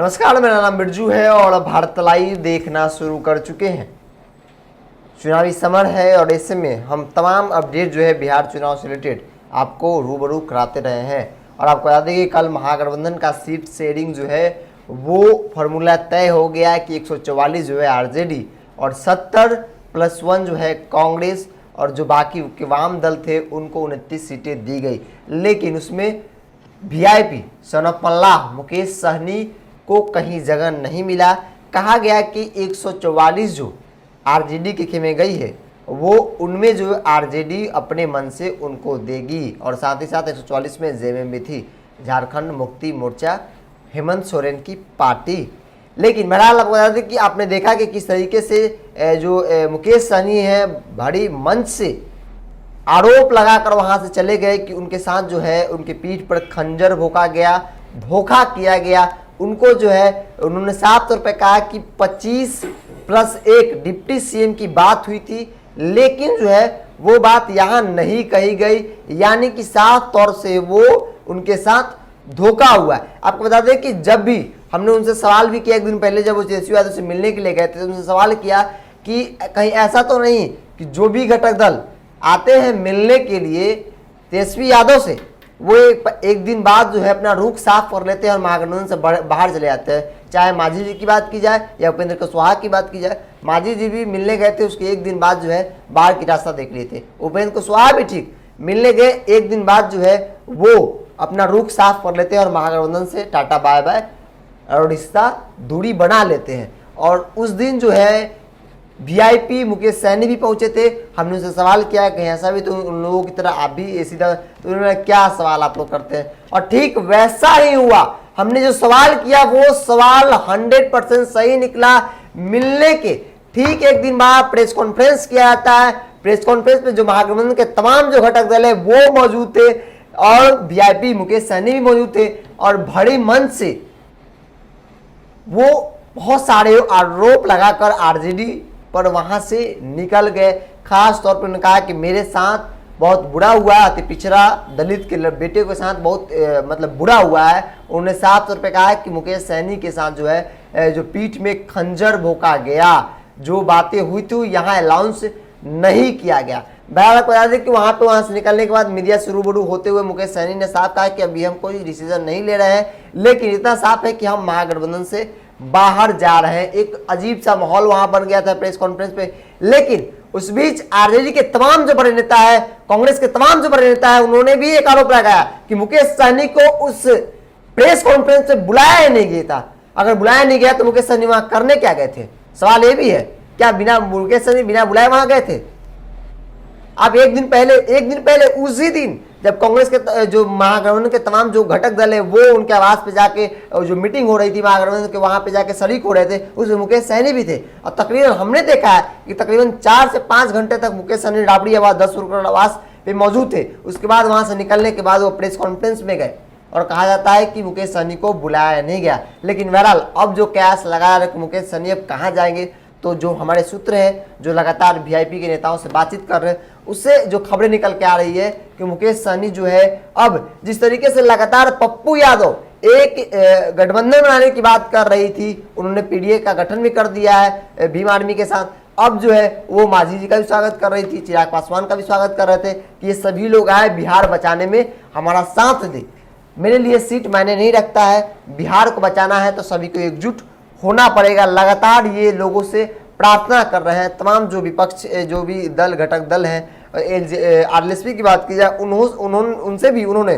नमस्कार, मेरा नाम बिरजू है और अब भारत लाइव देखना शुरू कर चुके हैं। चुनावी समर है और ऐसे में हम तमाम अपडेट जो है बिहार चुनाव से रिलेटेड आपको रूबरू कराते रहे हैं। और आपको बता दें कि कल महागठबंधन का सीट शेयरिंग जो है वो फॉर्मूला तय हो गया है कि 144 जो है आरजेडी और 70+1 जो है कांग्रेस और जो बाकी के वाम दल थे उनको 29 सीटें दी गई। लेकिन उसमें वीआईपी सन ऑफ मल्लाह मुकेश सहनी को कहीं जगह नहीं मिला। कहा गया कि 144 जो आरजेडी के खेमे गई है वो उनमें जो आरजेडी अपने मन से उनको देगी और साथ ही साथ 144 में जेएमएम भी थी, झारखंड मुक्ति मोर्चा हेमंत सोरेन की पार्टी। लेकिन बहरहाल आपको बता दें कि आपने देखा कि किस तरीके से जो मुकेश सहनी है बड़ी मंच से आरोप लगाकर वहां से चले गए कि उनके साथ जो है उनके पीठ पर खंजर भोंका गया, धोखा किया गया। उनको जो है उन्होंने साफ तौर पे कहा कि 25+1 डिप्टी सीएम की बात हुई थी, लेकिन जो है वो बात यहाँ नहीं कही गई, यानी कि साफ तौर से वो उनके साथ धोखा हुआ है। आपको बता दें कि जब भी हमने उनसे सवाल भी किया एक दिन पहले जब वो तेजस्वी यादव से मिलने के लिए गए थे तो उनसे सवाल किया कि कहीं ऐसा तो नहीं कि जो भी घटक दल आते हैं मिलने के लिए तेजस्वी यादव से वो एक दिन बाद जो है अपना रुख साफ कर लेते हैं और महागठबंधन से बाहर चले जाते हैं। चाहे मांझी जी की बात की जाए या उपेंद्र कुशवाहा की बात की जाए, मांझी जी भी मिलने गए थे, उसके एक दिन बाद जो है बाहर की रास्ता देख लिए थे। उपेंद्र कुशवाहा भी ठीक मिलने गए, एक दिन बाद जो है वो अपना रुख साफ कर लेते हैं और महागठबंधन से टाटा बाय बाय और रिश्ता दूरी बना लेते हैं। और उस दिन जो है वीआईपी मुकेश सहनी भी पहुंचे थे। हमने उनसे सवाल किया कहीं ऐसा भी तो उन लोगों की तरह आप भी सीधा, तो उन्होंने क्या सवाल आप लोग करते हैं, और ठीक वैसा ही हुआ। हमने जो सवाल किया वो सवाल 100% सही निकला। मिलने के ठीक एक दिन बाद प्रेस कॉन्फ्रेंस किया जाता है। प्रेस कॉन्फ्रेंस में जो महागठबंधन के तमाम जो घटक दल है वो मौजूद थे और वीआईपी मुकेश सहनी भी मौजूद थे और बड़ी मंच से वो बहुत सारे आरोप लगाकर आरजेडी पर वहां से निकल गए। खास तौर पर उन्होंने कहा कि मेरे साथ बहुत बुरा हुआ है, अति पिछड़ा दलित के बेटे के साथ बहुत मतलब बुरा हुआ है। उन्होंने साफ तौर पे कहा कि मुकेश सहनी के साथ जो है जो पीठ में खंजर भोंका गया, जो बातें हुई थी यहाँ अलाउंस नहीं किया गया। बहरहाल बता दें कि वहां से निकलने के बाद मीडिया से रूबरू होते हुए मुकेश सहनी ने साफ कहा कि अभी हम कोई डिसीजन नहीं ले रहे हैं, लेकिन इतना साफ है कि हम महागठबंधन से बाहर जा रहे हैं। एक अजीब सा माहौल वहां बन गया था प्रेस कॉन्फ्रेंस पे। लेकिन उस बीच आरजेडी के तमाम जो बड़े नेता है, कांग्रेस के तमाम जो बड़े नेता है, उन्होंने भी एक आरोप लगाया कि मुकेश सहनी को उस प्रेस कॉन्फ्रेंस से बुलाया ही नहीं गया था। अगर बुलाया नहीं गया तो मुकेश सहनी वहां करने क्या गए थे? सवाल ये भी है, क्या बिना मुकेश सहनी बिना बुलाए वहां गए थे? आप एक दिन पहले उसी दिन जब कांग्रेस के जो महागठबंधन के तमाम जो घटक दल है वो उनके आवास पे जाके जो मीटिंग हो रही थी महागठबंधन के, वहां पे जाके शरीक हो रहे थे, उसमें मुकेश सहनी भी थे। और तकरीबन हमने देखा है कि तकरीबन 4 से 5 घंटे तक मुकेश सहनी राबड़ी आवास 10 करोड़ आवास पे मौजूद थे। उसके बाद वहां से निकलने के बाद वो प्रेस कॉन्फ्रेंस में गए और कहा जाता है कि मुकेश सहनी को बुलाया नहीं गया। लेकिन बहरहाल अब जो कयास लगा रहे कि मुकेश सहनी अब कहाँ जाएंगे, तो जो हमारे सूत्र है जो लगातार वीआईपी के नेताओं से बातचीत कर रहे हैं उससे जो खबरें निकल के आ रही है कि मुकेश सहनी जो है अब जिस तरीके से लगातार पप्पू यादव एक गठबंधन बनाने की बात कर रही थी, उन्होंने पीडीए का गठन भी कर दिया है भीम आर्मी के साथ। अब जो है वो मांझी जी का भी स्वागत कर रही थी, चिराग पासवान का भी स्वागत कर रहे थे कि ये सभी लोग आए बिहार बचाने में हमारा साथ दे। मेरे लिए सीट मायने नहीं रखता है, बिहार को बचाना है तो सभी को एकजुट होना पड़ेगा। लगातार ये लोगों से प्रार्थना कर रहे हैं तमाम जो विपक्ष जो भी दल घटक दल हैं। आरएलएसपी की बात की जाए उनसे भी उन्होंने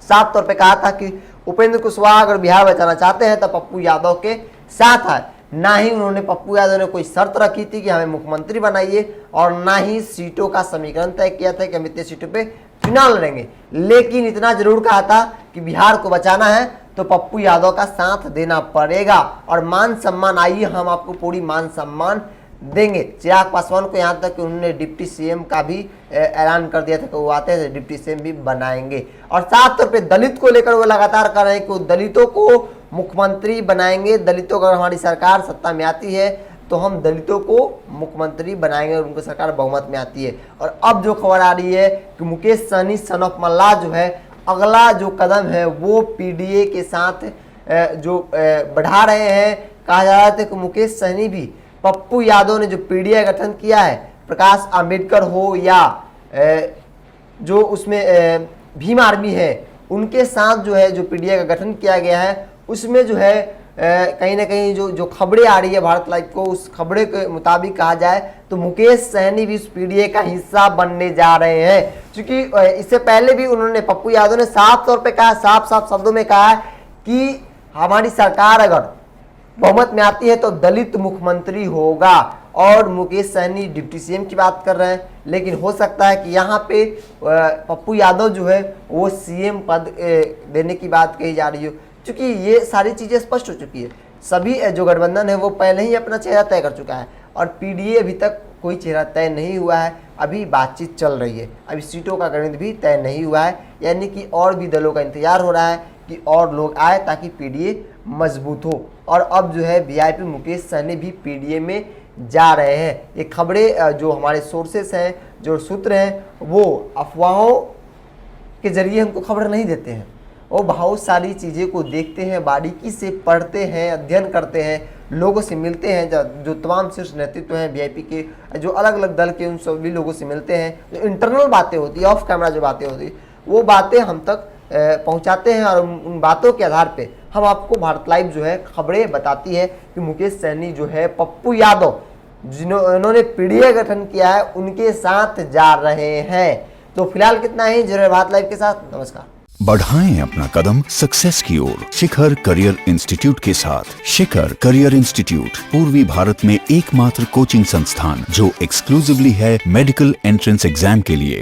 साफ तौर पे कहा था कि उपेंद्र कुशवाहा अगर बिहार बचाना चाहते हैं तो पप्पू यादव के साथ आए। ना ही उन्होंने पप्पू यादव ने कोई शर्त रखी थी कि हमें मुख्यमंत्री बनाइए और ना ही सीटों का समीकरण तय किया था कि हम इतने सीटों पे चुनाव लड़ेंगे। लेकिन इतना जरूर कहा था कि बिहार को बचाना है तो पप्पू यादव का साथ देना पड़ेगा और मान सम्मान, आइए हम आपको पूरी मान सम्मान देंगे। चिराग पासवान को यहाँ तक कि उन्होंने डिप्टी सीएम का भी ऐलान कर दिया था कि वो आते हैं डिप्टी सीएम भी बनाएंगे। और साफ तौर पे दलित को लेकर वो लगातार कर रहे हैं कि दलितों को मुख्यमंत्री बनाएंगे। दलितों को अगर हमारी सरकार सत्ता में आती है तो हम दलितों को मुख्यमंत्री बनाएंगे और उनको सरकार बहुमत में आती है। और अब जो खबर आ रही है कि मुकेश सहनी सन ऑफ मल्लाह जो है अगला जो कदम है वो पीडीए के साथ बढ़ा रहे हैं। कहा जा रहा था कि मुकेश सहनी भी पप्पू यादव ने जो पीडीए गठन किया है, प्रकाश आंबेडकर हो या जो उसमें भीम आर्मी है, उनके साथ जो है जो पीडीए का गठन किया गया है, उसमें जो है कहीं ना कहीं जो खबरें आ रही है भारत लाइव को, उस खबरें के मुताबिक कहा जाए तो मुकेश सहनी भी उस पीडीए का हिस्सा बनने जा रहे हैं। क्योंकि इससे पहले भी उन्होंने, पप्पू यादव ने साफ तौर पे कहा, साफ साफ शब्दों में कहा कि हमारी सरकार अगर बहुमत में आती है तो दलित मुख्यमंत्री होगा, और मुकेश सहनी डिप्टी सीएम की बात कर रहे हैं। लेकिन हो सकता है कि यहाँ पे पप्पू यादव जो है वो सीएम पद देने की बात कही जा रही हो, क्योंकि ये सारी चीज़ें स्पष्ट हो चुकी है। सभी जो गठबंधन है वो पहले ही अपना चेहरा तय कर चुका है, और पीडीए अभी तक कोई चेहरा तय नहीं हुआ है, अभी बातचीत चल रही है, अभी सीटों का गणित भी तय नहीं हुआ है। यानी कि और भी दलों का इंतजार हो रहा है कि और लोग आए ताकि पीडीए मजबूत हो। और अब जो है वीआईपी मुकेश सहनी भी पीडीए में जा रहे हैं। ये खबरें जो हमारे सोर्सेस हैं, जो सूत्र हैं, वो अफवाहों के जरिए हमको खबर नहीं देते हैं, वो बहुत सारी चीज़ें को देखते हैं, बारीकी से पढ़ते हैं, अध्ययन करते हैं, लोगों से मिलते हैं, जो तमाम शीर्ष नेतृत्व हैं वीआईपी के, जो अलग अलग दल के, उन सभी लोगों से मिलते हैं। जो इंटरनल बातें होती है, ऑफ कैमरा जो बातें होती है, वो बातें हम तक पहुंचाते हैं, और उन बातों के आधार पे हम आपको भारत लाइव जो है खबरें बताती है कि मुकेश सहनी जो है पप्पू यादव जिन्होंने पीडीए गठन किया है उनके साथ जा रहे हैं। तो फिलहाल कितना ही, जुड़े भारत लाइव के साथ। नमस्कार। बढ़ाएं अपना कदम सक्सेस की ओर शिखर करियर इंस्टीट्यूट के साथ। शिखर करियर इंस्टीट्यूट पूर्वी भारत में एकमात्र कोचिंग संस्थान जो एक्सक्लूसिवली है मेडिकल एंट्रेंस एग्जाम के लिए।